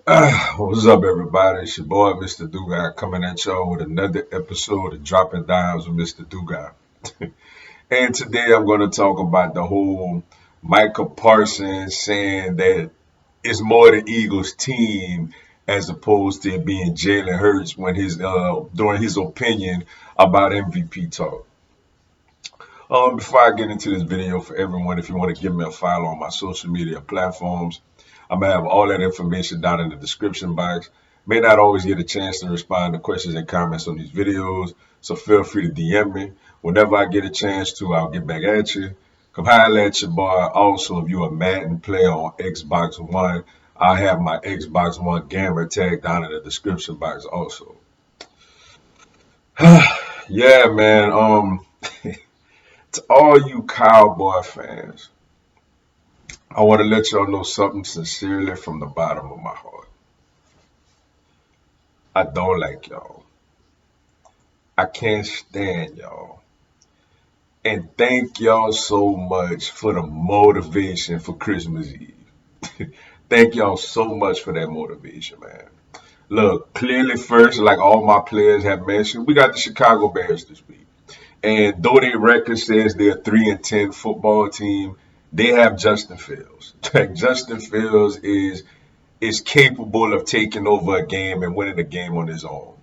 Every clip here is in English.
What's up, everybody? It's your boy, Mr. Dugai, coming at y'all with another episode of Dropping Dimes with Mr. Dugai. And today I'm going to talk about the whole Micah Parsons saying that it's more the Eagles' team as opposed to it being Jalen Hurts when his during his opinion about MVP talk. Before I get into this video, for everyone, if you want to give me a follow on my social media platforms, I'm gonna have all that information down in the description box. May not always get a chance to respond to questions and comments on these videos, so feel free to DM me. Whenever I get a chance to, I'll get back at you. Come holler at your boy. Also, if you're a Madden player on Xbox One, I have my Xbox One gamer tag down in the description box also. Yeah, man. To all you Cowboy fans, I want to let y'all know something sincerely from the bottom of my heart. I don't like y'all. I can't stand y'all. And thank y'all so much for the motivation for Christmas Eve. Thank y'all so much for that motivation, man. Look, clearly first, like all my players have mentioned, we got the Chicago Bears this week. And though their record says they're a 3-10 football team, they have Justin Fields. Like Justin Fields is capable of taking over a game and winning a game on his own.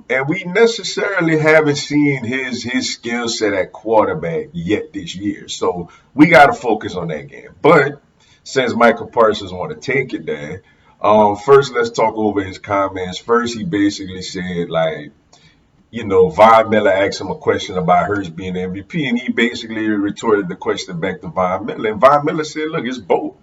And we necessarily haven't seen his skill set at quarterback yet this year. So we got to focus on that game. But since Michael Parsons want to take it there, first let's talk over his comments. First, he basically said like, Von Miller asked him a question about Hurts being the MVP, and he basically retorted the question back to Von Miller. And Von Miller said, "Look, it's both."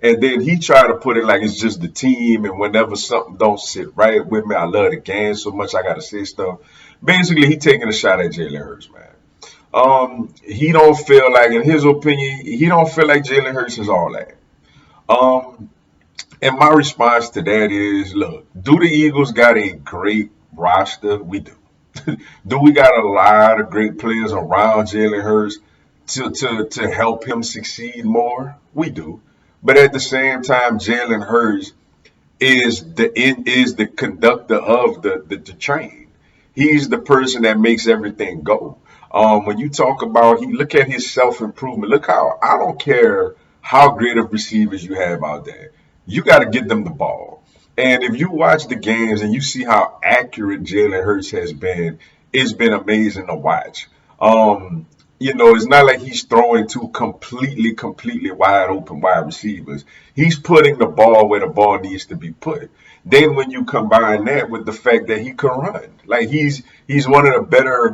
And then he tried to put it like it's just the team, and whenever something don't sit right with me, I love the game so much I got to say stuff. Basically, he taking a shot at Jalen Hurts, man. He don't feel like, in his opinion, he don't feel like Jalen Hurts is all that. Um, and my response to that is, look, do the Eagles got a great roster? We do. Do we got a lot of great players around Jalen Hurts to help him succeed more? We do. But at the same time, Jalen Hurts is the conductor of the train. He's the person that makes everything go. When you talk about look at his self improvement. Look how I don't care how great of receivers you have out there. You got to get them the ball. And if you watch the games and you see how accurate Jalen Hurts has been, it's been amazing to watch. It's not like he's throwing to completely wide open wide receivers. He's putting the ball where the ball needs to be put. Then when you combine that with the fact that he can run, like he's one of the better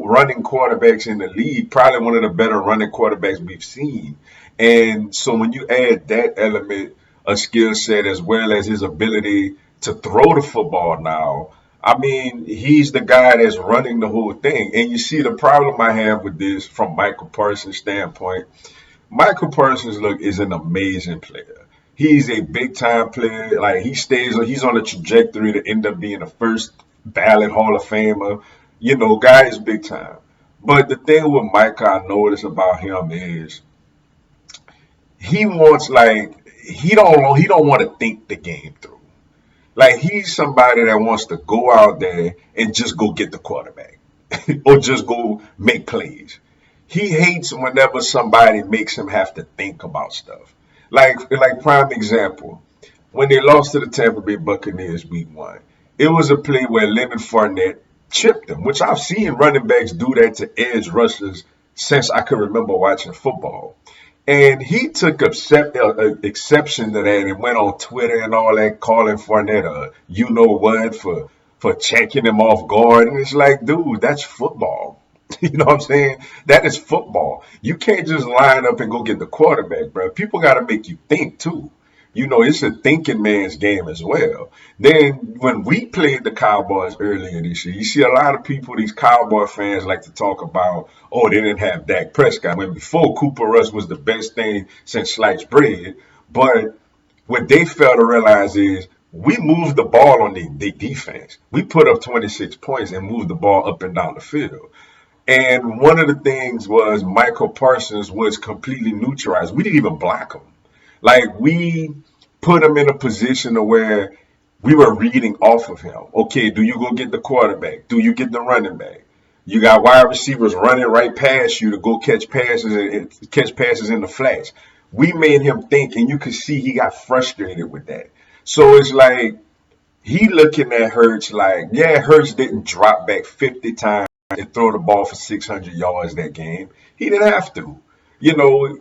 running quarterbacks in the league, probably one of the better running quarterbacks we've seen. And so when you add that element, a skill set, as well as his ability to throw the football now, I mean, he's the guy that's running the whole thing. And you see the problem I have with this from Michael Parsons' standpoint. Michael Parsons, look, is an amazing player. He's a big time player. Like he's on a trajectory to end up being a first ballot Hall of Famer. Guy is big time. But the thing with Micah I notice about him is he wants like he don't want to think the game through. Like he's somebody that wants to go out there and just go get the quarterback or just go make plays. He hates whenever somebody makes him have to think about stuff. Like prime example, when they lost to the Tampa Bay Buccaneers week 1, it was a play where Leonard Fournette chipped him, which I've seen running backs do that to edge rushers since I can remember watching football. And he took exception to that and went on Twitter and all that, calling Fournette a you know what for checking him off guard. And it's like, dude, that's football. You know what I'm saying? That is football. You can't just line up and go get the quarterback, bro. People got to make you think too. It's a thinking man's game as well. Then when we played the Cowboys earlier this year, you see a lot of people, these Cowboy fans like to talk about, oh, they didn't have Dak Prescott. When before Cooper Rush was the best thing since sliced bread. But what they fail to realize is we moved the ball on the defense. We put up 26 points and moved the ball up and down the field. And one of the things was Michael Parsons was completely neutralized. We didn't even block him. Like put him in a position to where we were reading off of him. Okay, do you go get the quarterback? Do you get the running back? You got wide receivers running right past you to go catch passes in the flats. We made him think, and you could see he got frustrated with that. So it's like he looking at Hurts like, yeah, Hurts didn't drop back 50 times and throw the ball for 600 yards that game. He didn't have to,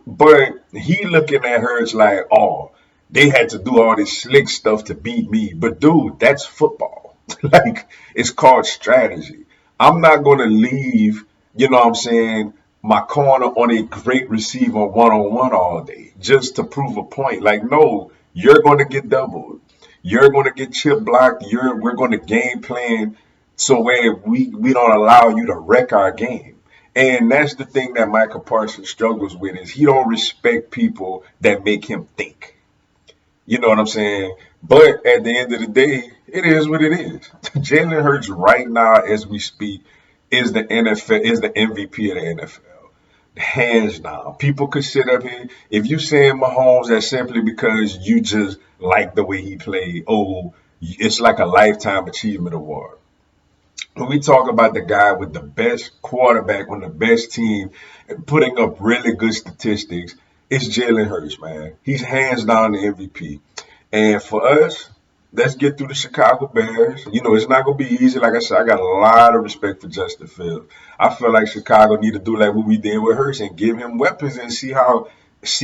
but he looking at Hurts like, oh, they had to do all this slick stuff to beat me. But dude, that's football. Like, it's called strategy. I'm not going to leave, what I'm saying, my corner on a great receiver one-on-one all day just to prove a point. Like, no, you're going to get doubled. You're going to get chip blocked. We're going to game plan so where we don't allow you to wreck our game. And that's the thing that Micah Parsons struggles with is he don't respect people that make him think. You know what I'm saying? But at the end of the day, it is what it is. Jalen Hurts right now, as we speak, is the MVP of the NFL. Hands down. People could sit up here. If you saying Mahomes, that's simply because you just like the way he played. Oh, it's like a lifetime achievement award. When we talk about the guy with the best quarterback on the best team and putting up really good statistics, it's Jalen Hurts, man. He's hands down the MVP. And for us, let's get through the Chicago Bears. It's not going to be easy. Like I said, I got a lot of respect for Justin Fields. I feel like Chicago need to do like what we did with Hurts and give him weapons and see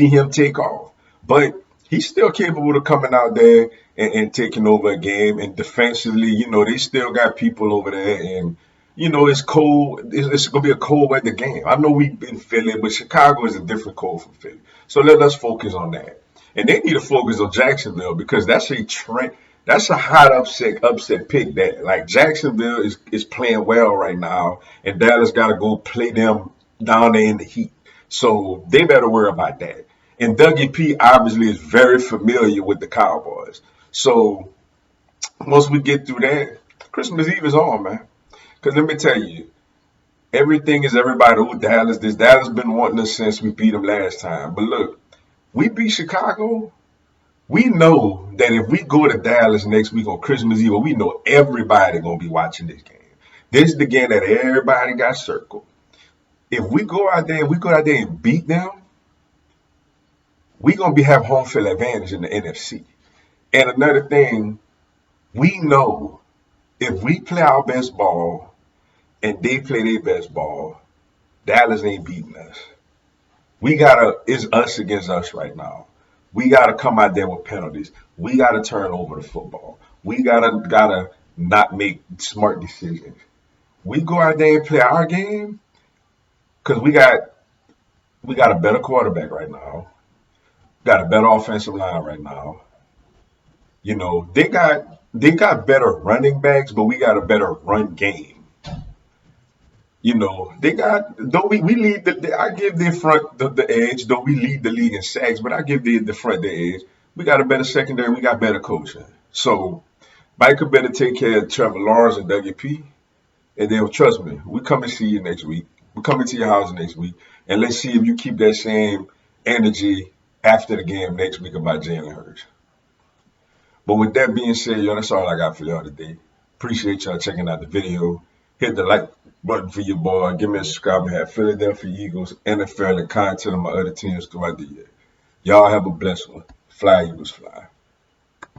him take off. But he's still capable of coming out there and taking over a game. And defensively, they still got people over there. And, it's cold. It's going to be a cold weather game. I know we've been Philly, but Chicago is a different cold from Philly. So let us focus on that. And they need to focus on Jacksonville because that's a trend. That's a hot upset pick. That like Jacksonville is playing well right now, and Dallas got to go play them down there in the heat. So they better worry about that. And Dougie P obviously is very familiar with the Cowboys. So once we get through that, Christmas Eve is on, man. Because let me tell you, everything is everybody. Oh, Dallas, this Dallas been wanting us since we beat them last time. But look, we beat Chicago. We know that if we go to Dallas next week on Christmas Eve, we know everybody gonna be watching this game. This is the game that everybody got circled. If we go out there and beat them, we gonna have home field advantage in the NFC. And another thing, we know if we play our best ball and they play their best ball, Dallas ain't beating us. It's us against us right now. We gotta come out there with penalties. We gotta turn over the football. We gotta not make smart decisions. We go out there and play our game because we got a better quarterback right now. Got a better offensive line right now. They got better running backs, but we got a better run game. They got though we lead I give the front the edge, though we lead the league in sacks, but I give the front the edge. We got a better secondary, we got better coaching. So Micah better take care of Trevor Lawrence and Dougie P. And then trust me, we come and see you next week. We're coming to your house next week. And let's see if you keep that same energy after the game next week about Jalen Hurts. But with that being said, y'all, that's all I got for y'all today. Appreciate y'all checking out the video. Hit the like button for your boy. Give me a subscribe. I have Philadelphia Eagles, NFL, and content on my other teams throughout the year. Y'all have a blessed one. Fly, Eagles, fly.